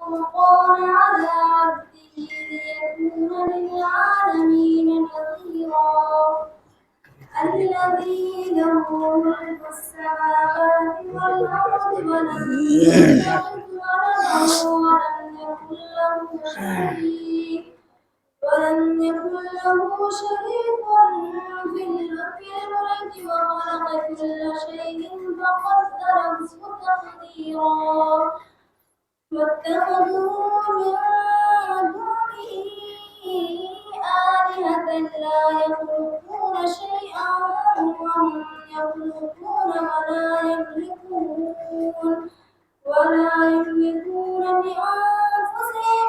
الفرقان على عبده ليكون للعالمين نذيرا الذي له ملك السماوات والأرض ولم يتخذ ولم يكن له شريك في الملك وخلق كل شيء فقدره تقديرا واتخذوا من دونه آلهة لا يخلقون شيئا وهم يخلقون ولا يملكون لأنفسهم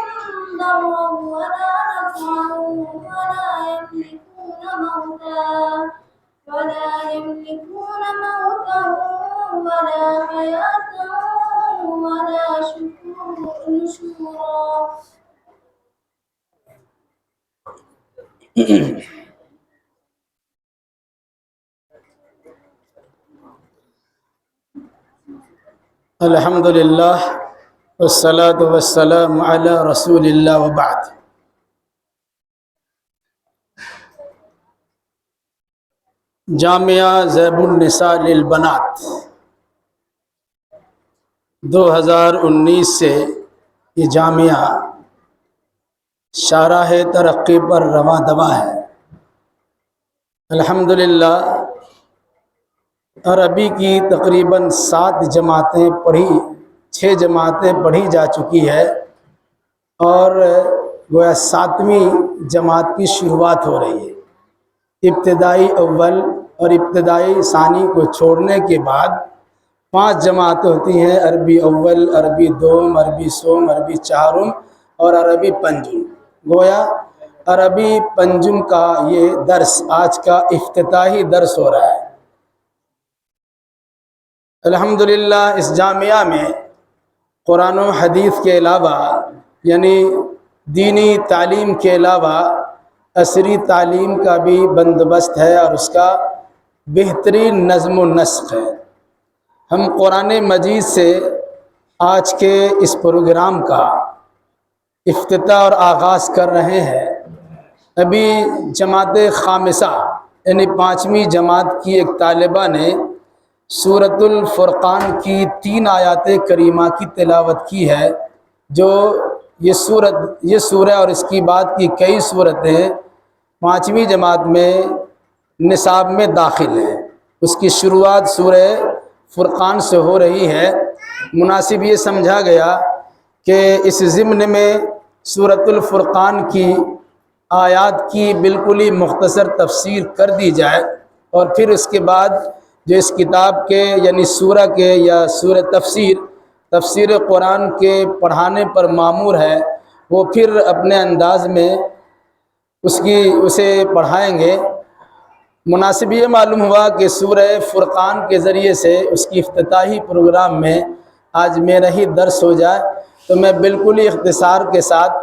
ضرا ولا نفعا ولا يملكون موتا ولا حياة ولا نشورا. الحمد للہ والصلاة والسلام علی رسول اللہ وبعد. جامعہ زیب النساء للبنات 2019 سے یہ جامعہ شاہراہ ترقی پر رواں دواں ہے. الحمدللہ عربی کی تقریباً 6 جماعتیں پڑھی جا چکی ہے اور گویا 7ویں جماعت کی شروعات ہو رہی ہے. ابتدائی اول اور ابتدائی ثانی کو چھوڑنے کے بعد 5 جماعتیں ہوتی ہیں: عربی اول، عربی دوم، عربی سوم، عربی چہارم اور عربی پنجم. گویا عربی پنجم کا یہ درس آج کا افتتاحی درس ہو رہا ہے. الحمدللہ اس جامعہ میں قرآن و حدیث کے علاوہ یعنی دینی تعلیم کے علاوہ عصری تعلیم کا بھی بندوبست ہے اور اس کا بہترین نظم و نسق ہے. ہم قرآن مجید سے آج کے اس پروگرام کا افتتاح اور آغاز کر رہے ہیں. ابھی جماعت خامسہ یعنی 5ویں جماعت کی ایک طالبہ نے سورۃ الفرقان کی 3 آیات کریمہ کی تلاوت کی ہے. جو یہ سورہ اور اس کی بعد کی کئی سورتیں 5ویں جماعت میں نصاب میں داخل ہیں. اس کی شروعات سورہ فرقان سے ہو رہی ہے. مناسب یہ سمجھا گیا کہ اس ضمن میں سورۃ الفرقان کی آیات کی بالکل ہی مختصر تفسیر کر دی جائے اور پھر اس کے بعد جو اس کتاب کے یعنی سورہ کے یا سورہ تفسیر قرآن کے پڑھانے پر مامور ہے وہ پھر اپنے انداز میں اسے پڑھائیں گے. مناسب یہ معلوم ہوا کہ سورہ فرقان کے ذریعے سے اس کی افتتاحی پروگرام میں آج میرا ہی درس ہو جائے تو میں بالکل ہی اختصار کے ساتھ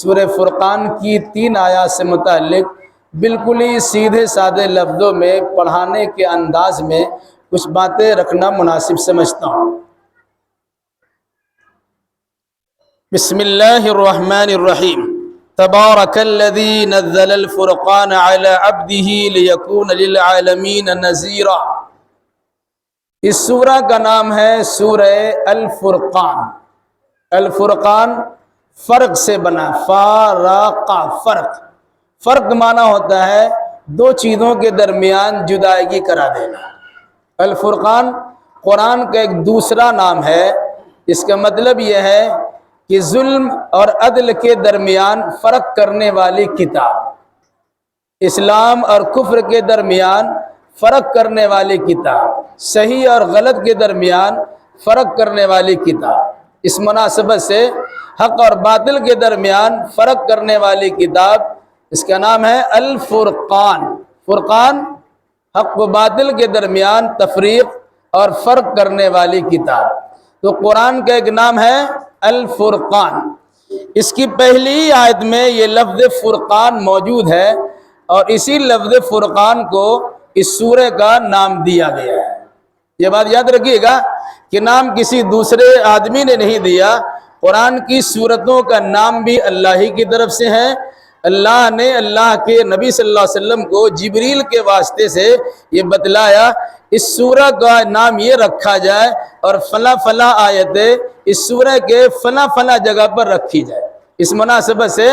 سورہ فرقان کی 3 آیات سے متعلق بالکل ہی سیدھے سادے لفظوں میں پڑھانے کے انداز میں کچھ باتیں رکھنا مناسب سمجھتا ہوں. بسم اللہ الرحمن الرحیم. تبارک الذی نزل الفرقان علی عبدہ لیکون للعالمین نذیرا. اس سورہ کا نام ہے سورہ الفرقان. الفرقان فرق سے بنا، فرق معنی ہوتا ہے 2 چیزوں کے درمیان جدائیگی کرا دینا. الفرقان قرآن کا ایک دوسرا نام ہے. اس کا مطلب یہ ہے کہ ظلم اور عدل کے درمیان فرق کرنے والی کتاب، اسلام اور کفر کے درمیان فرق کرنے والی کتاب، صحیح اور غلط کے درمیان فرق کرنے والی کتاب. اس مناسبت سے حق اور باطل کے درمیان فرق کرنے والی کتاب، اس کا نام ہے الفرقان. فرقان حق و باطل کے درمیان تفریق اور فرق کرنے والی کتاب. تو قرآن کا ایک نام ہے الفرقان. اس کی پہلی آیت میں یہ لفظ فرقان موجود ہے اور اسی لفظ فرقان کو اس سورہ کا نام دیا گیا ہے. یہ بات یاد رکھیے گا کہ نام کسی دوسرے آدمی نے نہیں دیا، قرآن کی سورتوں کا نام بھی اللہ ہی کی طرف سے ہے۔ اللہ نے اللہ کے نبی صلی اللہ علیہ وسلم کو جبریل کے واسطے سے یہ بتلایا اس سورہ کا نام یہ رکھا جائے اور فلاں فلاں آیتیں اس سورہ کے فلاں فلاں جگہ پر رکھی جائے۔ اس مناسبت سے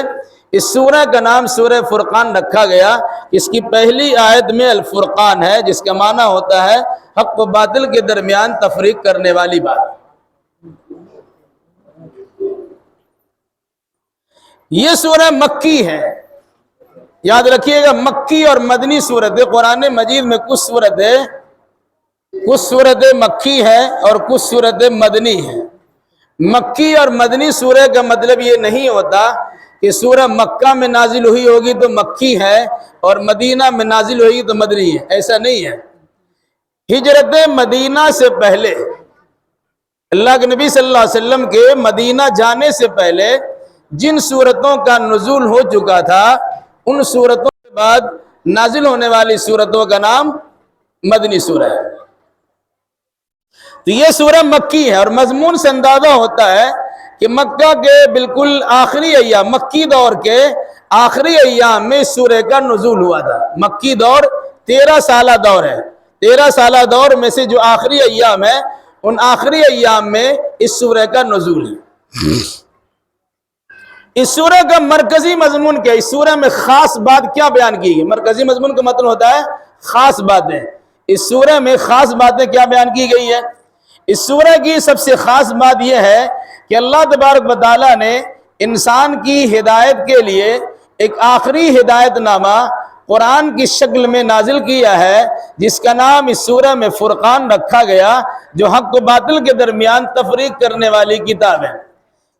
اس سورہ کا نام سورہ فرقان رکھا گیا۔ اس کی پہلی آیت میں الفرقان ہے، جس کا معنی ہوتا ہے حق و باطل کے درمیان تفریق کرنے والی بات۔ یہ سورہ مکی ہے، یاد رکھیے گا، مکی اور مدنی سورتیں۔ قرآن مجید میں کچھ سورتیں مکی ہیں اور کچھ سورتیں مدنی ہیں۔ مکی اور مدنی سورہ کا مطلب یہ نہیں ہوتا کہ سورہ مکہ میں نازل ہوئی ہوگی تو مکی ہے اور مدینہ میں نازل ہوئی تو مدنی ہے، ایسا نہیں ہے۔ ہجرت مدینہ سے پہلے، اللہ کے نبی صلی اللہ علیہ وسلم کے مدینہ جانے سے پہلے جن سورتوں کا نزول ہو چکا تھا، ان سورتوں کے بعد نازل ہونے والی سورتوں کا نام مدنی سورہ ہے۔ تو یہ سورہ مکی ہے اور مضمون سے اندازہ ہوتا ہے کہ مکہ کے بالکل آخری ایام، مکی دور کے آخری ایام میں اس سورہ کا نزول ہوا تھا۔ مکی دور 13 سالہ دور ہے، 13 سالہ دور میں سے جو آخری ایام ہے، ان آخری ایام میں اس سورہ کا نزول ہے۔ اس سورہ کا مرکزی مضمون کیا ہے؟ اس سورہ میں خاص بات کیا بیان کی گئی؟ مرکزی مضمون کا مطلب ہوتا ہے خاص باتیں۔ اس سورہ میں خاص باتیں کیا بیان کی گئی ہے؟ اس سورہ کی سب سے خاص بات یہ ہے کہ اللہ تبارک و تعالیٰ نے انسان کی ہدایت کے لیے ایک آخری ہدایت نامہ قرآن کی شکل میں نازل کیا ہے، جس کا نام اس سورہ میں فرقان رکھا گیا، جو حق و باطل کے درمیان تفریق کرنے والی کتاب ہے۔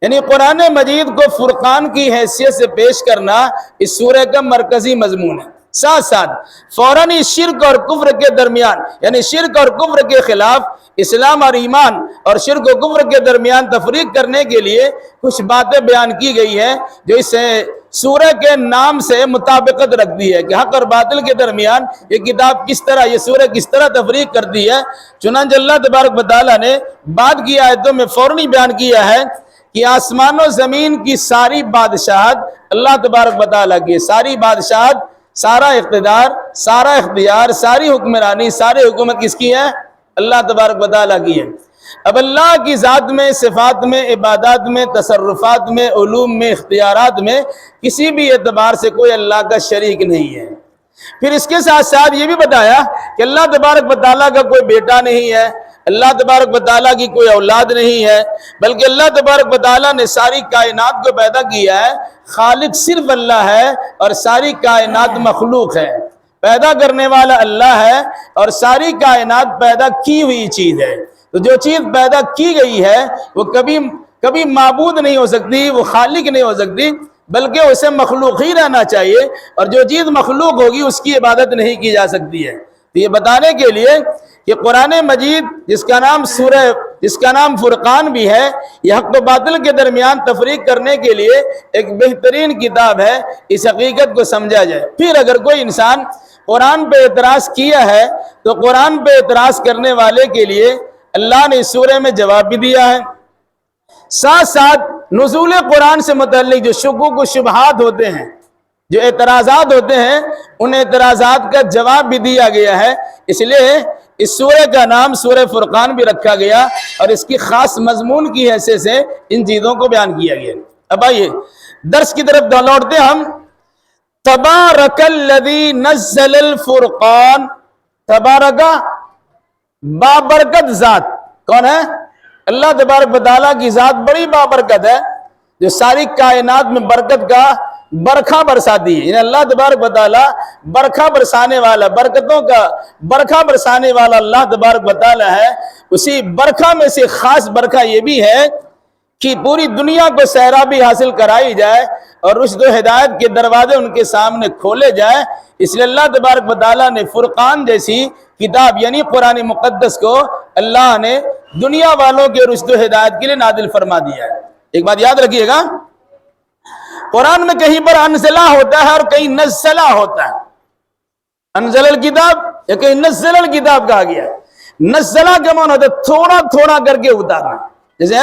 یعنی قرآن مجید کو فرقان کی حیثیت سے پیش کرنا اس سورہ کا مرکزی مضمون ہے۔ ساتھ ساتھ فوراً شرک اور کفر کے درمیان، یعنی شرک اور کفر کے خلاف اسلام اور ایمان اور شرک و کفر کے درمیان تفریق کرنے کے لیے کچھ باتیں بیان کی گئی ہیں جو اس سورہ کے نام سے مطابقت رکھتی ہے کہ حق اور باطل کے درمیان یہ کتاب کس طرح، یہ سورہ کس طرح تفریق کرتی ہے۔ چنانچہ اللہ تبارک و تعالیٰ نے بعد کی آیتوں میں فوراً بیان کیا ہے کہ آسمان و زمین کی ساری بادشاہت اللہ تبارک و تعالیٰ کی، ساری بادشاہت، سارا اقتدار، سارا اختیار، ساری حکمرانی، ساری حکومت کس کی ہے؟ اللہ تبارک و تعالیٰ کی ہے۔ اب اللہ کی ذات میں، صفات میں، عبادات میں، تصرفات میں، علوم میں، اختیارات میں کسی بھی اعتبار سے کوئی اللہ کا شریک نہیں ہے۔ پھر اس کے ساتھ ساتھ یہ بھی بتایا کہ اللہ تبارک و تعالیٰ کا کوئی بیٹا نہیں ہے، اللہ تبارک و تعالیٰ کی کوئی اولاد نہیں ہے، بلکہ اللہ تبارک و تعالیٰ نے ساری کائنات کو پیدا کیا ہے۔ خالق صرف اللہ ہے اور ساری کائنات مخلوق ہے۔ پیدا کرنے والا اللہ ہے اور ساری کائنات پیدا کی ہوئی چیز ہے۔ تو جو چیز پیدا کی گئی ہے وہ کبھی معبود نہیں ہو سکتی، وہ خالق نہیں ہو سکتی، بلکہ اسے مخلوق ہی رہنا چاہیے، اور جو چیز مخلوق ہوگی اس کی عبادت نہیں کی جا سکتی ہے۔ تو یہ بتانے کے لیے کہ قرآن مجید جس کا نام فرقان بھی ہے، یہ حق و باطل کے درمیان تفریق کرنے کے لیے ایک بہترین کتاب ہے، اس حقیقت کو سمجھا جائے۔ پھر اگر کوئی انسان قرآن پہ اعتراض کیا ہے تو قرآن پہ اعتراض کرنے والے کے لیے اللہ نے اس سورہ میں جواب بھی دیا ہے۔ ساتھ ساتھ نزول قرآن سے متعلق جو شکوک و شبہات ہوتے ہیں، جو اعتراضات ہوتے ہیں، ان اعتراضات کا جواب بھی دیا گیا ہے۔ اس لیے اس سورہ کا نام سورہ فرقان بھی رکھا گیا اور اس کی خاص مضمون کی حیثیت سے ان چیزوں کو بیان کیا گیا۔ اب آئیے درس کی طرف لوٹتے ہم۔ تبارک الذی نزل الفرقان، تبارکہ بابرکت ذات کون ہے؟ اللہ تبارک و تعالیٰ کی ذات بڑی بابرکت ہے، جو ساری کائنات میں برکت کا برکھا برساتی ہے۔ یعنی اللہ تبارک و تعالیٰ برکھا برسانے والا، برکتوں کا برکھا برسانے والا اللہ تبارک و تعالیٰ ہے۔ اسی برکھا میں سے خاص برکھا یہ بھی ہے کہ پوری دنیا کو سیرابی حاصل کرائی جائے اور رشد و ہدایت کے دروازے ان کے سامنے کھولے جائے۔ اس لیے اللہ تبارک و تعالیٰ نے فرقان جیسی کتاب یعنی قرآن مقدس کو اللہ نے دنیا والوں کے رشد و ہدایت کے لیے نازل فرما دیا ہے۔ ایک بات یاد رکھیے گا، قرآن میں کہیں پر انزلہ ہوتا ہے اور کہیں نزلہ ہوتا ہے۔ انزل الکتاب یا کہیں نزل الکتاب کہا گیا ہے۔ نزلہ کا معنی ہوتا ہے تھوڑا تھوڑا کر کے اتارنا، جیسے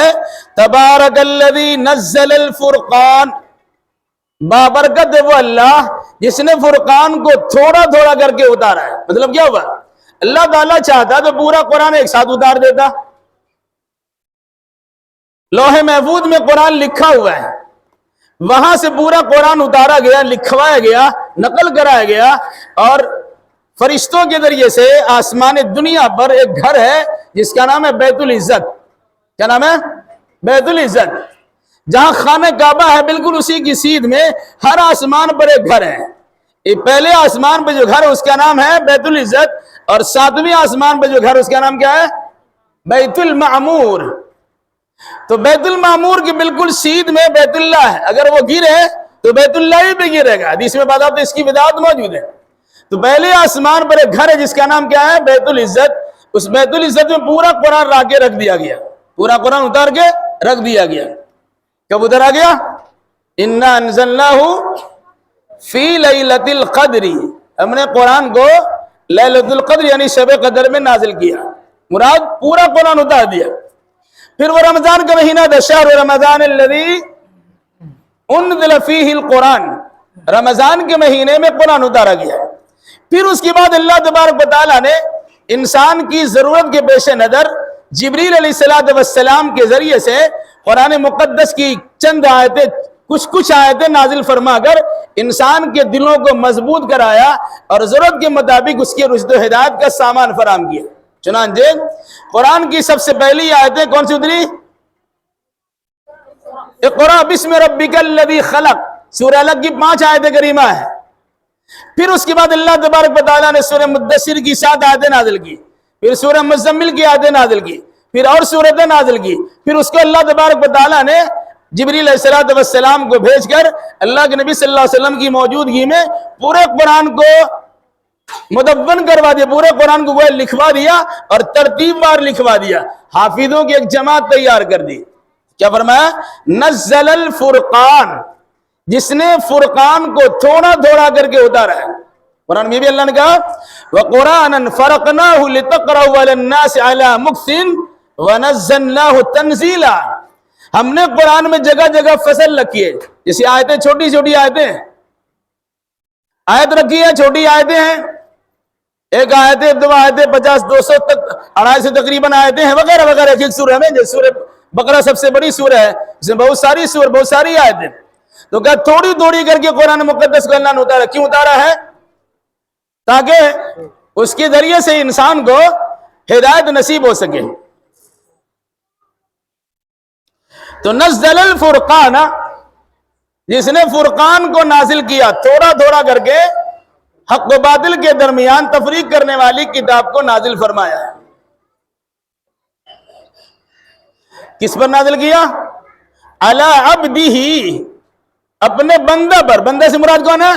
تبارک الذی نزل الفرقان، بابرکت ہے وہ اللہ جس نے فرقان کو تھوڑا تھوڑا کر کے اتارا ہے. مطلب کیا ہوا؟ اللہ تعالیٰ چاہتا تو پورا قرآن ایک ساتھ اتار دیتا. لوح محفوظ میں قرآن لکھا ہوا ہے، وہاں سے پورا قرآن اتارا گیا، لکھوایا گیا، نقل کرایا گیا، اور فرشتوں کے ذریعے سے آسمان دنیا پر ایک گھر ہے جس کا نام ہے بیت العزت. کیا نام ہے؟ بیت العزت، جہاں خانہ کعبہ ہے بالکل اسی کی سیدھ میں ہر آسمان پر ایک گھر ہے. پہلے آسمان پہ جو گھر ہے اس کا نام ہے بیت العزت، اور 7ویں آسمان پہ جو گھر ہے اس کا نام کیا ہے؟ بیت المعمور. تو بیت المعمور کی بالکل سیدھ میں بیت اللہ ہے، اگر وہ گرے تو بیت اللہ ہی پہ گرے گا. حدیث میں بات آتی ہے، اس کی بدعت موجود ہے. تو پہلے آسمان پر ایک گھر ہے جس کا نام کیا ہے؟ بیت العزت. اس بیت العزت میں پورا قرآن لا کے رکھ دیا گیا، پورا قرآن اتار کے رکھ دیا گیا. کب اترا گیا؟ اِنَّا أَنزَلْنَاهُ فِي لَيْلَةِ الْقَدْرِ، ہم نے قرآن کو لیلۃ القدر یعنی شب قدر میں نازل کیا. مراد پورا قرآن اتار دیا. پھر وہ رمضان کا مہینہ تھا، شہر رمضان الذی انزل فیہ القرآن، رمضان کے مہینے میں قرآن اتارا گیا. پھر اس کے بعد اللہ تبارک و تعالیٰ نے انسان کی ضرورت کے پیش نظر جبریل علیہ السلام کے ذریعے سے قرآن مقدس کی چند آیتیں، کچھ آیتیں نازل فرما کر انسان کے دلوں کو مضبوط کرایا اور ضرورت کے مطابق اس کے رشد و ہدایت کا سامان فراہم کیا. چنانچہ قرآن کی سب سے پہلی آیتیں کون سی اتری؟ اقرأ بسم ربک الذی خلق، سورہ الگ کی 5 آیتیں کریمہ ہیں. پھر اس کے بعد اللہ تبارک و تعالیٰ نے سورہ مدثر کی 7 آیتیں نازل کی، پھر سورہ مزمل کی آیتیں نازل کی، پھر اور سورتیں نازل کی. پھر اس کو اللہ تبارک و تعالیٰ نے جبریل علیہ السلام کو بھیج کر اللہ کے نبی صلی اللہ علیہ وسلم کی موجودگی میں پورے قرآن کو مدون کروا دیا، پورے قرآن کو وہ لکھوا دیا اور ترتیب بار لکھوا دیا. حافظوں کی ایک جماعت تیار کر دی. کیا فرمایا؟ نزل الفرقان، جس نے فرقان کو تھوڑا تھوڑا کر کے اتارا ہے. قرآن میں بھی اللہ نے کہا وَقُرْآنًا فَرَقْنَاهُ لِتَقْرَأَهُ عَلَى النَّاسِ عَلَى مُكْثٍ وَنَزَّلْنَاهُ تَنزِيلًا. ہم نے قرآن میں جگہ جگہ فصل رکھی ہے، جیسے آیتیں چھوٹی چھوٹی آیتیں ہیں، آیت رکھی ہے، چھوٹی آیتیں ہیں، ایک آیتیں، 2 آیتیں، 50 200 تک 250 تقریباً آیتیں ہیں وغیرہ وغیرہ. ایک سورہ میں جیسے سورہ بقرہ سب سے بڑی سورہ ہے، اس میں بہت ساری سورہ، بہت ساری آیتیں. تو کہا تھوڑی تھوڑی کر کے قرآن مقدس کو اللہ نے اتارا. کیوں اتارا ہے؟ تاکہ اس کے ذریعے سے انسان کو ہدایت نصیب ہو سکے. تو نزل الفرقان، جس نے فرقان کو نازل کیا، تھوڑا تھوڑا کر کے حق و باطل کے درمیان تفریق کرنے والی کتاب کو نازل فرمایا ہے. کس پر نازل کیا؟ علی عبدہ، اپنے بندہ پر. بندہ سے مراد کون ہے؟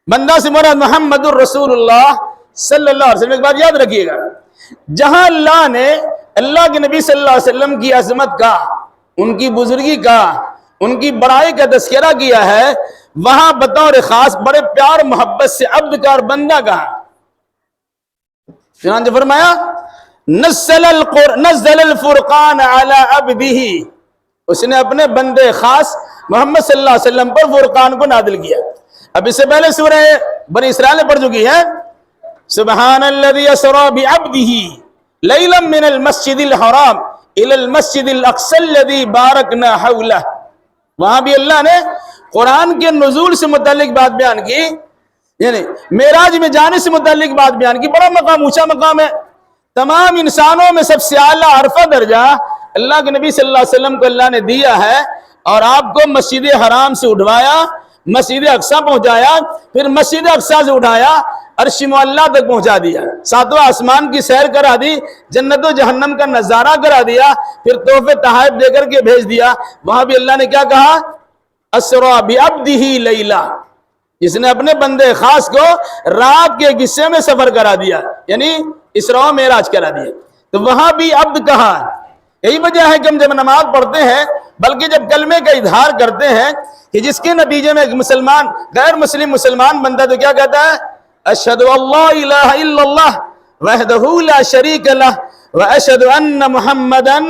بندہ سے مراد محمد الرسول اللہ صلی اللہ علیہ وسلم. ایک بات یاد رکھیے گا، جہاں اللہ نے اللہ کے نبی صلی اللہ علیہ وسلم کی عظمت کا، ان کی بزرگی کا، ان کی بڑائی کا تذکرہ کیا ہے، وہاں بطور خاص بڑے پیار محبت سے عبد کا اور بندہ کا. چنانچہ فرمایا نزل الفرقان علی عبدہ، اس نے اپنے بندے خاص محمد صلی اللہ علیہ وسلم پر فرقان کو نازل کیا. اب اس سے پہلے سورہ بنی اسرائیل پڑھ چکی ہے، سبحان الذی اسری بعبدہ لیلا من المسجد الحرام الی المسجد الاقصی الذی بارکنا حولہ. وہاں بھی اللہ نے قرآن کے نزول سے متعلق بات بیان کی، یعنی معراج میں جانے سے متعلق بات بیان کی. بڑا مقام، اونچا مقام ہے. تمام انسانوں میں سب سے اعلیٰ عرفہ درجہ اللہ کے نبی صلی اللہ علیہ وسلم کو اللہ نے دیا ہے، اور آپ کو مسجد حرام سے اٹھوایا، مسجد اقصی پہنچایا، پھر مسجد اقصی سے اٹھایا عرش معلیٰ تک پہنچا دیا، 7واں آسمان کی سیر کرا دی، جنت و جہنم کا نظارہ کرا دیا، پھر تحفے تحائف دے کر کے بھیج دیا. وہاں بھی اللہ نے کیا کہا؟ اسری بعبدہ لیلا، جس نے اپنے بندے خاص کو رات کے ایک حصے میں سفر کرا دیا، یعنی اسراء و معراج کرا دیا. تو وہاں بھی عبد کہا. یہی وجہ ہے کہ ہم جب نماز پڑھتے ہیں، بلکہ جب کلمے کا اظہار کرتے ہیں، کہ جس کے نتیجے میں ایک مسلمان غیر مسلم مسلمان بندہ تو کیا کہتا ہے؟ اشہد اللہ الہ الا اللہ وحدہ لا شریک لہ واشہد ان محمدً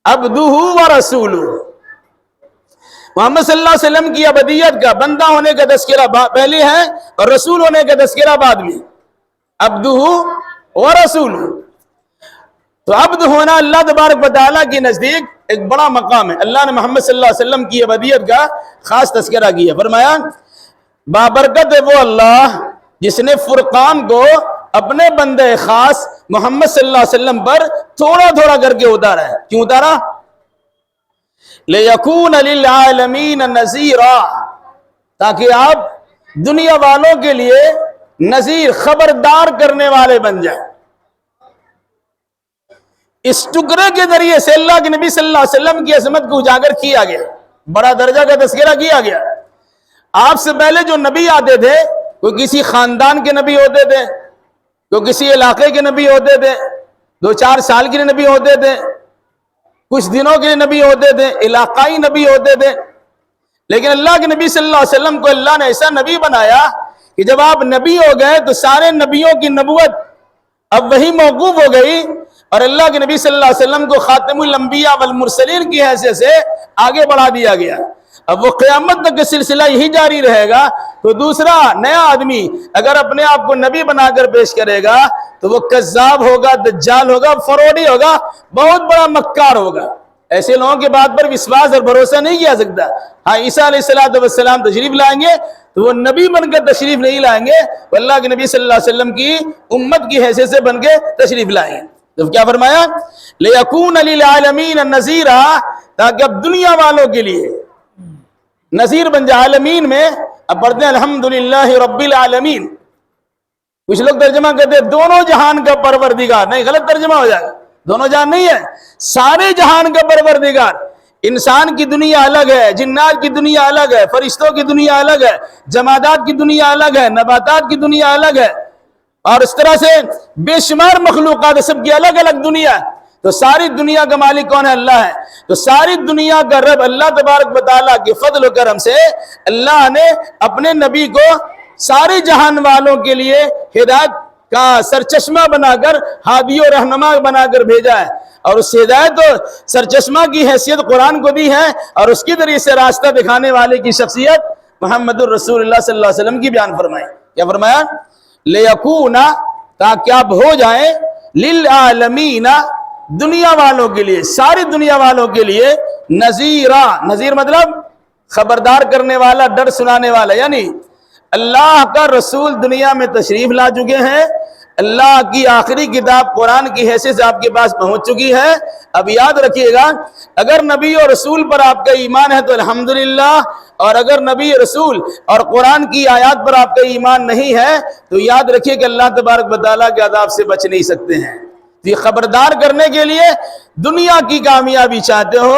عبدہ و رسولہ، محمد صلی اللہ علیہ وسلم کی عبدیت کا، بندہ ہونے کا تذکرہ پہلے ہے اور رسول ہونے کا تذکرہ بعد میں، عبدہ و رسولہ۔ تو عبد ہونا اللہ تبارک و تعالیٰ کے نزدیک ایک بڑا مقام ہے۔ اللہ نے محمد صلی اللہ علیہ وسلم کی عبدیت کا خاص تذکرہ کیا، فرمایا بابرکت ہے وہ اللہ جس نے فرقان کو اپنے بندے خاص محمد صلی اللہ علیہ وسلم پر تھوڑا تھوڑا کر کے اتارا ہے۔ کیوں اتارا؟ لِيَكُونَ لِلْعَالَمِينَ نَذِيرًا، تاکہ آپ دنیا والوں کے لیے نذیر، خبردار کرنے والے بن جائیں۔ اس ٹکڑے کے ذریعے سے اللہ کے نبی صلی اللہ علیہ وسلم کی عظمت کو اجاگر کیا گیا، بڑا درجہ کا تذکرہ کیا گیا۔ آپ سے پہلے جو نبی آتے تھے، کوئی کسی خاندان کے نبی ہوتے تھے، کوئی کسی علاقے کے نبی ہوتے تھے، 2-4 سال کے نبی ہوتے تھے، کچھ دنوں کے نبی ہوتے تھے، علاقائی نبی ہوتے تھے۔ لیکن اللہ کے نبی صلی اللہ علیہ وسلم کو اللہ نے ایسا نبی بنایا کہ جب آپ نبی ہو گئے تو سارے نبیوں کی نبوت اب وہی موقوف ہو گئی، اور اللہ کے نبی صلی اللہ علیہ وسلم کو خاتم الانبیاء والمرسلین کی حیثیت سے آگے بڑھا دیا گیا۔ اب وہ قیامت تک کا سلسلہ یہی جاری رہے گا۔ تو دوسرا نیا آدمی اگر اپنے آپ کو نبی بنا کر پیش کرے گا تو وہ کذاب ہوگا، دجال ہوگا، فروڈی ہوگا، بہت بڑا مکار ہوگا۔ ایسے لوگوں کے بات پر وشواس اور بھروسہ نہیں کیا سکتا۔ ہاں عیسیٰ علیہ السلام تشریف لائیں گے تو وہ نبی بن کر تشریف نہیں لائیں گے، وہ اللہ کے نبی صلی اللہ علیہ وسلم کی امت کی حیثیت سے بن کے تشریف لائیں گے۔ تو کیا فرمایا؟ لِيَكُونَ لِلْعَالَمِينَ نَذِيرًا، تاکہ اب دنیا والوں کے لیے نذیر بن جائے۔ عالمین میں اب پڑھتے ہیں الحمدللہ رب العالمین، کچھ لوگ ترجمہ کرتے ہیں دونوں جہان کا پروردگار، نہیں، غلط ترجمہ ہو جائے گا، دونوں جہان نہیں ہے، سارے جہان کا پروردگار۔ انسان کی دنیا الگ ہے، جنات کی دنیا الگ ہے، فرشتوں کی دنیا الگ ہے، جمادات کی دنیا الگ ہے، نباتات کی دنیا الگ ہے، اور اس طرح سے بے شمار مخلوقات، سب کی الگ الگ دنیا ہے۔ تو ساری دنیا کا مالک کون ہے؟ اللہ ہے۔ تو ساری دنیا کا رب اللہ تبارک و تعالیٰ کے فضل و کرم سے اللہ نے اپنے نبی کو سارے جہان والوں کے لیے ہدایت کا سرچشمہ بنا کر، ہادی و رہنما بنا کر بھیجا ہے، اور اس ہدایت و سرچشمہ کی حیثیت قرآن کو دی ہے، اور اس کی ذریعے سے راستہ دکھانے والے کی شخصیت محمد الرسول اللہ صلی اللہ علیہ وسلم کی بیان فرمائی۔ کیا فرمایا؟ لِيَكُونَ، تاکہ آپ ہو جائیں، لِلْعَالَمِينَ، دنیا والوں کے لیے، ساری دنیا والوں کے لیے، نذیرا، نذیر مطلب خبردار کرنے والا، ڈر سنانے والا، یعنی اللہ کا رسول دنیا میں تشریف لا چکے ہیں، اللہ کی آخری کتاب قرآن کی حیثیت سے آپ کے پاس پہنچ چکی ہے۔ اب یاد رکھیے گا، اگر نبی اور رسول پر آپ کا ایمان ہے تو الحمدللہ، اور اگر نبی رسول اور قرآن کی آیات پر آپ کا ایمان نہیں ہے تو یاد رکھیے کہ اللہ تبارک و تعالیٰ کے عذاب سے بچ نہیں سکتے ہیں۔ یہ خبردار کرنے کے لیے دنیا کی کامیابی چاہتے ہو،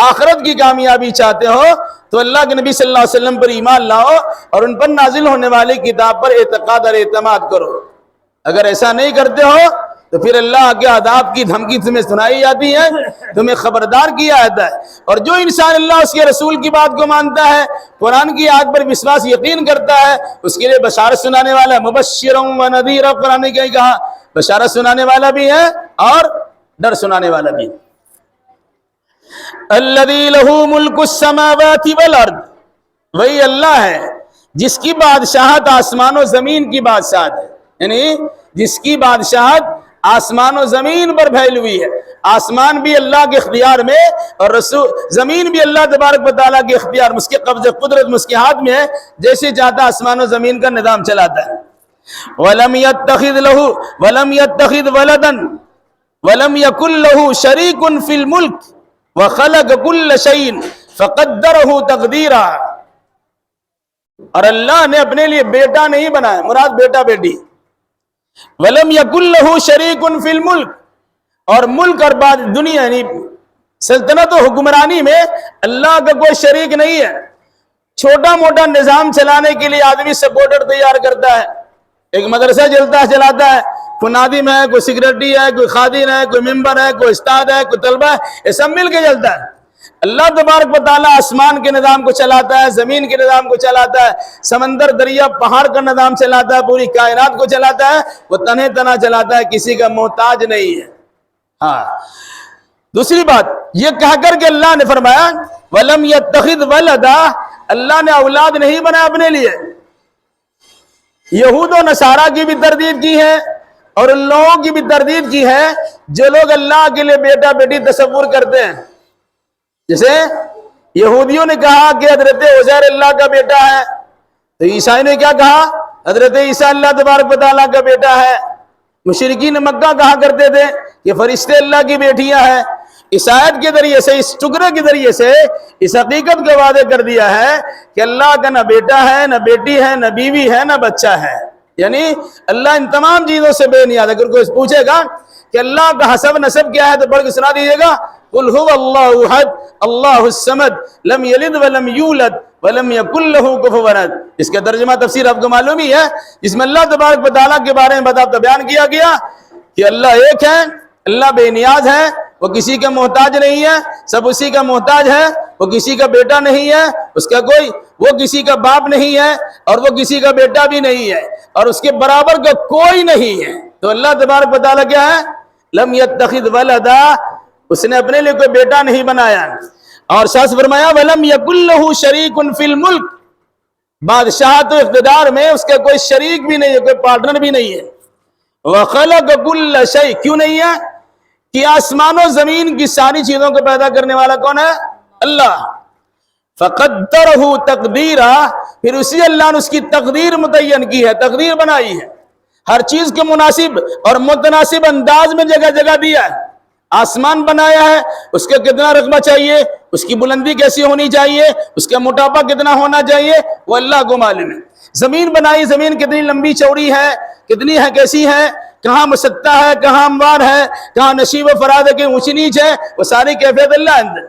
آخرت کی کامیابی چاہتے ہو تو اللہ کے نبی صلی اللہ علیہ وسلم پر ایمان لاؤ اور ان پر نازل ہونے والی کتاب پر اعتقاد اور اعتماد کرو۔ اگر ایسا نہیں کرتے ہو تو پھر اللہ کے عذاب کی دھمکی تمہیں سنائی جاتی ہے، تمہیں خبردار کیا جاتا ہے۔ اور جو انسان اللہ اس کے رسول کی بات کو مانتا ہے، قرآن کی آیت پر وشواس یقین کرتا ہے، اس کے لیے بشارت سنانے والا ہے، مبشرا و نذیرا، قرآن نے کہا بشارت سنانے والا بھی ہے اور ڈر سنانے والا بھی ہے۔ الذی لہ ملک السماوات والارض، وہی اللہ ہے جس کی بادشاہت آسمان و زمین کی بادشاہت ہے، یعنی جس کی بادشاہت آسمان و زمین پر پھیلی ہوئی ہے۔ آسمان بھی اللہ کے اختیار میں اور زمین بھی اللہ تبارک و تعالیٰ کے اختیار میں، اس کے قبضے قدرت میں، اس کے ہاتھ میں ہے، جیسے چاہتا آسمان و زمین کا نظام چلاتا ہے۔ وَلَمْ يَتَّخِذْ وَلَدًا وَلَمْ يَكُنْ لَهُ شَرِيكٌ فِي الْمُلْكِ وَخَلَقَ كُلَّ شَيْءٍ فَقَدَّرَهُ تَقْدِيرًا، اور اللہ نے اپنے لیے بیٹا نہیں بنایا، مراد بیٹا بیٹی۔ وَلَمْ يَكُنْ لَهُ شَرِيكٌ فِي الْمُلْكِ، اور ملک اور بعد دنیا یعنی سلطنت و حکمرانی میں اللہ کا کوئی شریک نہیں ہے۔ چھوٹا موٹا نظام چلانے کے لیے آدمی سپورٹر تیار کرتا ہے، ایک مدرسہ چلاتا ہے، کوئی نادم ہے، کوئی سیکرٹری ہے، کوئی خادم ہے، کوئی ممبر ہے، کوئی استاد ہے، کوئی طلبہ ہے، یہ سب مل کے چلتا ہے۔ اللہ تبارک و تعالیٰ آسمان کے نظام کو چلاتا ہے، زمین کے نظام کو چلاتا ہے، سمندر دریا پہاڑ کا نظام چلاتا ہے، پوری کائنات کو چلاتا ہے، وہ تنہا چلاتا ہے، کسی کا محتاج نہیں ہے۔ ہاں، دوسری بات یہ کہہ کر کہ اللہ نے فرمایا وَلَمْ يَتَّخِذْ وَلَدًا، اللہ نے اولاد نہیں بنایا اپنے لیے۔ یہود و نصارہ کی بھی تردید کی ہے اور ان لوگوں کی بھی تردید کی ہے جو لوگ اللہ کے لیے بیٹا بیٹی تصور کرتے ہیں۔ جیسے یہودیوں نے کہا کہ حضرت عزیر اللہ کا بیٹا ہے، تو عیسائی نے کیا کہا؟ حضرت عیسیٰ اللہ تبارک و تعالیٰ کا بیٹا ہے۔ مشرکین مکہ کہا کرتے تھے کہ فرشتے اللہ کی بیٹیاں ہیں۔ اس آیت کے ذریعے سے، اس ٹکڑے کے ذریعے سے اس حقیقت کو واضح کر دیا ہے کہ اللہ کا نہ بیٹا ہے، نہ بیٹی ہے، نہ بیوی ہے، نہ بچہ ہے، یعنی اللہ ان تمام چیزوں سے بے نیاز ہے۔ اگر کوئی پوچھے گا کہ اللہ کا حسب نسب کیا ہے تو پڑھ کے سنا دیجیے گا قل هو اللہ احد اللہ الصمد لم یلد ولم یولد ولم یکن له کفوا احد۔ اس کا ترجمہ تفسیر آپ کو معلوم ہی ہے، جس میں اللہ تبارک و تعالیٰ کے بارے میں بیان کیا گیا کہ اللہ ایک ہے، اللہ بے نیاز ہے، وہ کسی کا محتاج نہیں ہے، سب اسی کا محتاج ہے، وہ کسی کا بیٹا نہیں ہے، اس کا وہ کسی کا باپ نہیں ہے اور وہ کسی کا بیٹا بھی نہیں ہے اور اس کے برابر کا کوئی نہیں ہے۔ تو اللہ تبارک و تعالیٰ کیا ہے؟ لم یتخذ ولدا، اس نے اپنے لیے کوئی بیٹا نہیں بنایا۔ اور شاہ فرمایا وَلَمْ يَكُنْ لَهُ شَرِيكٌ فِي الْمُلْكِ، بادشاہت و اقتدار میں اس کا کوئی شریک بھی نہیں ہے، کوئی پارٹنر بھی نہیں ہے۔ وَخَلَقَ كُلَّ شَيْءٍ، کیوں نہیں ہے؟ کہ آسمان و زمین کی ساری چیزوں کو پیدا کرنے والا کون ہے؟ اللہ۔ فَقَدَّرَهُ تَقْدِيرًا، پھر اسی اللہ نے اس کی تقدیر متعین کی ہے، تقدیر بنائی ہے، ہر چیز کو مناسب اور متناسب انداز میں جگہ جگہ دیا ہے۔ آسمان بنایا ہے، اس کا کتنا رقبہ چاہیے، اس کی بلندی کیسی ہونی چاہیے، اس کا موٹاپا کتنا ہونا چاہیے، وہ اللہ کو معلوم ہے۔ زمین بنائی، زمین کتنی لمبی چوڑی ہے، کتنی ہے، کیسی ہے، کہاں مسطح ہے، کہاں ہموار ہے، کہاں نشیب و فراد ہے، کہیں اونچی نیچ ہے، وہ ساری کیفیت اللہ اندر۔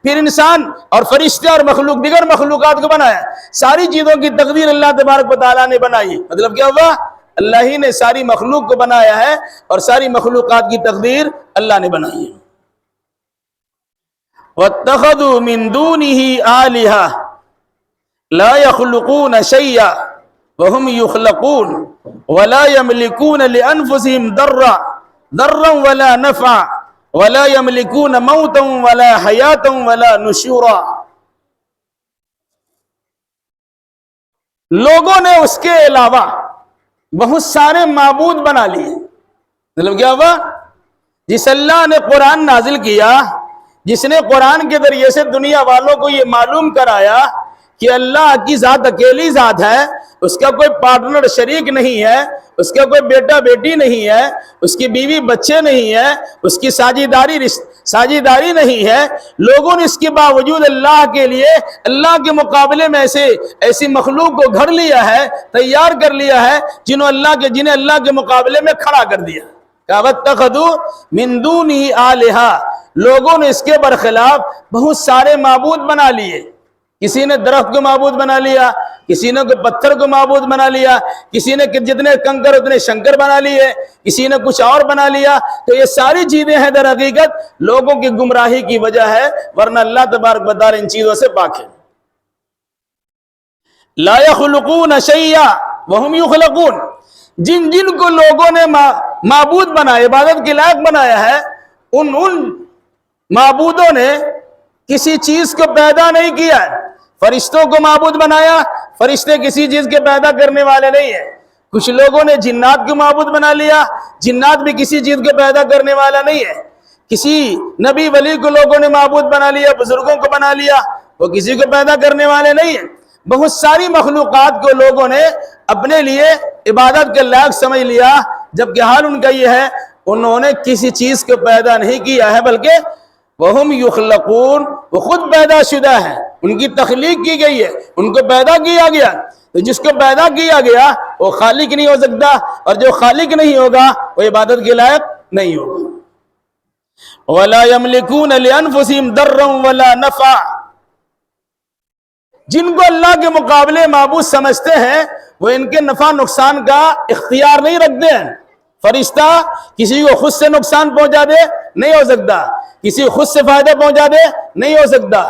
پھر انسان اور فرشتے اور مخلوق دیگر مخلوقات کو بنایا، ساری چیزوں کی تقدیر اللہ تبارک و تعالیٰ نے بنائی۔ مطلب کیا ہوا؟ اللہ ہی نے ساری مخلوق کو بنایا ہے اور ساری مخلوقات کی تقدیر اللہ نے بنائی ہے۔ وَاتَّخَذُوا مِن دُونِهِ آلِهَةً لَا يَخْلُقُونَ شَيْئًا وَهُمْ يُخْلَقُونَ وَلَا يَمْلِكُونَ لِأَنفُسِهِمْ ضَرًّا وَلَا نَفْعًا وَلَا يَمْلِكُونَ مَوْتًا وَلَا حَيَاةً وَلَا نُشُورًا۔ لوگوں نے اس کے علاوہ بہت سارے معبود بنا لیے۔ مطلب کیا ہوا؟ جس اللہ نے قرآن نازل کیا، جس نے قرآن کے ذریعے سے دنیا والوں کو یہ معلوم کرایا کہ اللہ کی ذات اکیلی ذات ہے، اس کا کوئی پارٹنر شریک نہیں ہے، اس کا کوئی بیٹا بیٹی نہیں ہے، اس کی بیوی بچے نہیں ہے، اس کی ساجیداری نہیں ہے، لوگوں نے اس کے باوجود اللہ کے لیے، اللہ کے مقابلے میں ایسی مخلوق کو گھڑ لیا ہے، تیار کر لیا ہے جنہیں اللہ کے مقابلے میں کھڑا کر دیا۔ وَاتَّخَذُوا مِن دُونِهِ آلِهَةً، لوگوں نے اس کے برخلاف بہت سارے معبود بنا لیے۔ کسی نے درخت کو معبود بنا لیا، کسی نے پتھر کو معبود بنا لیا، کسی نے جتنے کنکر اتنے شنکر بنا لیے، کسی نے کچھ اور بنا لیا۔ تو یہ ساری چیزیں ہیں در حقیقت لوگوں کی گمراہی کی وجہ ہے، ورنہ اللہ تبارک و تعالیٰ ان چیزوں سے پاک ہے۔ لا يخلقون شيئا وهم يخلقون، جن کو لوگوں نے معبود بنایا، عبادت کے لائق بنایا ہے، ان معبودوں نے کسی چیز کو پیدا نہیں کیا ہے۔ فرشتوں کو معبود بنایا، فرشتے کسی چیز کے پیدا کرنے والے نہیں ہیں۔ کچھ لوگوں نے جنات کو معبود بنا لیا، جنات بھی کسی چیز کو پیدا کرنے والا نہیں ہے۔ کسی نبی ولی کو لوگوں نے معبود بنا لیا، بزرگوں کو بنا لیا، وہ کسی کو پیدا کرنے والے نہیں ہیں۔ بہت ساری مخلوقات کو لوگوں نے اپنے لیے عبادت کے لائق سمجھ لیا، جبکہ حال ان کا یہ ہے انہوں نے کسی چیز کو پیدا نہیں کیا ہے، بلکہ وَهُمْ يُخْلَقُونَ، وہ خود پیدا شدہ ہے، ان کی تخلیق کی گئی ہے، ان کو پیدا کیا گیا۔ تو جس کو پیدا کیا گیا وہ خالق نہیں ہو سکتا، اور جو خالق نہیں ہوگا وہ عبادت کے لائق نہیں ہوگا۔ وَلَا يَمْلِكُونَ لِأَنفُسِهِمْ ضَرًّا وَلَا نَفْعًا، جن کو اللہ کے مقابلے معبود سمجھتے ہیں وہ ان کے نفع نقصان کا اختیار نہیں رکھتے ہیں۔ فرشتہ کسی کو خود سے نقصان پہنچا دے نہیں ہو سکتا، کسی کو خود سے فائدہ پہنچا دے نہیں ہو سکتا،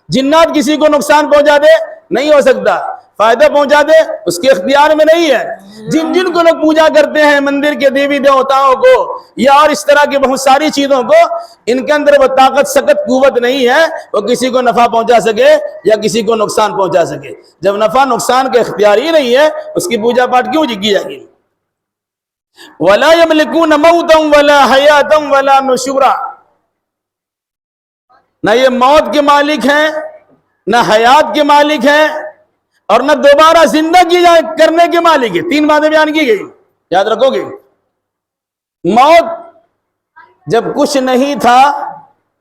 جنات کسی کو نقصان پہنچا دے نہیں ہو سکتا، فائدہ پہنچا دے اس کے اختیار میں نہیں ہے۔ جن جن کو لوگ پوجا کرتے ہیں مندر کے دیوی دیوتاؤں کو یا اور اس طرح کی بہت ساری چیزوں کو، ان کے اندر وہ طاقت سخت قوت نہیں ہے وہ کسی کو نفع پہنچا سکے یا کسی کو نقصان پہنچا سکے۔ جب نفع نقصان کا اختیار ہی نہیں ہے اس کی پوجا پاٹ کیوں کی جائے گی؟ وَلَا يَمْلِكُونَ مَوْتًا وَلَا حَيَاةً وَلَا نُشُورًا، نہ یہ موت کے مالک ہیں، نہ حیات کے مالک ہیں، اور نہ دوبارہ زندہ کرنے کے مالک ہے۔ تین باتیں بیان کی گئی، یاد رکھو گے۔ موت جب کچھ نہیں تھا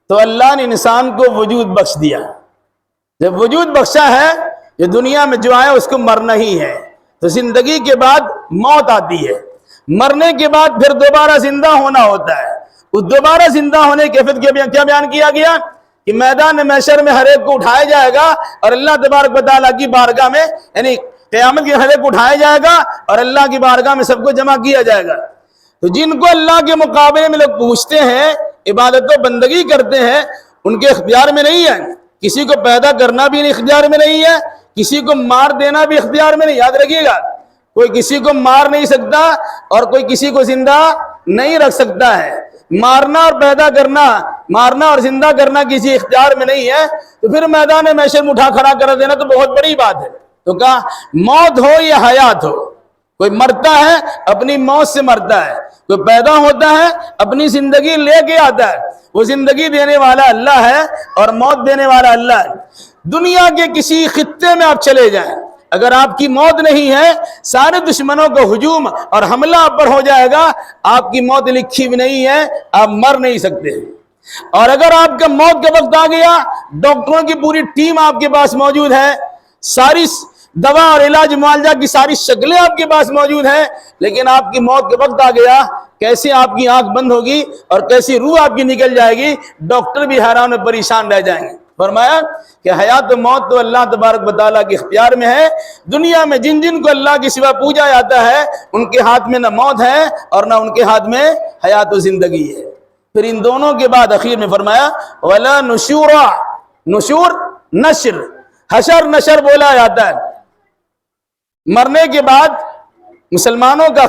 تو اللہ نے انسان کو وجود بخش دیا، جب وجود بخشا ہے یہ دنیا میں جو آیا اس کو مرنا ہی ہے، تو زندگی کے بعد موت آتی ہے، مرنے کے بعد پھر دوبارہ زندہ ہونا ہوتا ہے۔ اس دوبارہ زندہ ہونے کے کیفیت کیا بیان کیا گیا کہ میدان محشر میں ہر ایک کو اٹھایا جائے گا اور اللہ تبارک و تعالیٰ کی بارگاہ میں، یعنی قیامت کے ہر ایک کو اٹھایا جائے گا اور اللہ کی بارگاہ میں سب کو جمع کیا جائے گا۔ تو جن کو اللہ کے مقابلے میں لوگ پوچھتے ہیں، عبادت و بندگی کرتے ہیں، ان کے اختیار میں نہیں ہے۔ کسی کو پیدا کرنا بھی اختیار میں نہیں ہے، کسی کو مار دینا بھی اختیار میں نہیں۔ یاد رکھیے گا، کوئی کسی کو مار نہیں سکتا اور کوئی کسی کو زندہ نہیں رکھ سکتا ہے۔ مارنا اور پیدا کرنا، مارنا اور زندہ کرنا کسی اختیار میں نہیں ہے، تو پھر میدان محشر میں اٹھا کھڑا کر دینا تو بہت بڑی بات ہے۔ تو کہا موت ہو یا حیات ہو، کوئی مرتا ہے اپنی موت سے مرتا ہے، کوئی پیدا ہوتا ہے اپنی زندگی لے کے آتا ہے۔ وہ زندگی دینے والا اللہ ہے اور موت دینے والا اللہ ہے۔ دنیا کے کسی خطے میں آپ چلے جائیں، اگر آپ کی موت نہیں ہے سارے دشمنوں کو ہجوم اور حملہ آپ پر ہو جائے گا، آپ کی موت لکھی بھی نہیں ہے، آپ مر نہیں سکتے۔ اور اگر آپ کا موت کا وقت آ گیا، ڈاکٹروں کی پوری ٹیم آپ کے پاس موجود ہے، ساری دوا اور علاج معالجہ کی ساری شکلیں آپ کے پاس موجود ہیں، لیکن آپ کی موت کا وقت آ گیا، کیسے آپ کی آنکھ بند ہوگی اور کیسی روح آپ کی نکل جائے گی، ڈاکٹر بھی حیران و پریشان رہ جائیں گے۔ فرمایا کہ حیات و موت تو اللہ تبارک و تعالیٰ کے اختیار میں ہے۔ دنیا میں جن جن کو اللہ کے سوا پوجا جاتا ہے ان کے ہاتھ میں نہ موت ہے اور نہ ان کے ہاتھ میں حیات و زندگی ہے۔ پھر ان دونوں کے بعد اخیر میں فرمایا وَلَا نُشُورًا، نشور نشر، حشر نشر بولا جاتا ہے۔ مرنے کے بعد مسلمانوں کا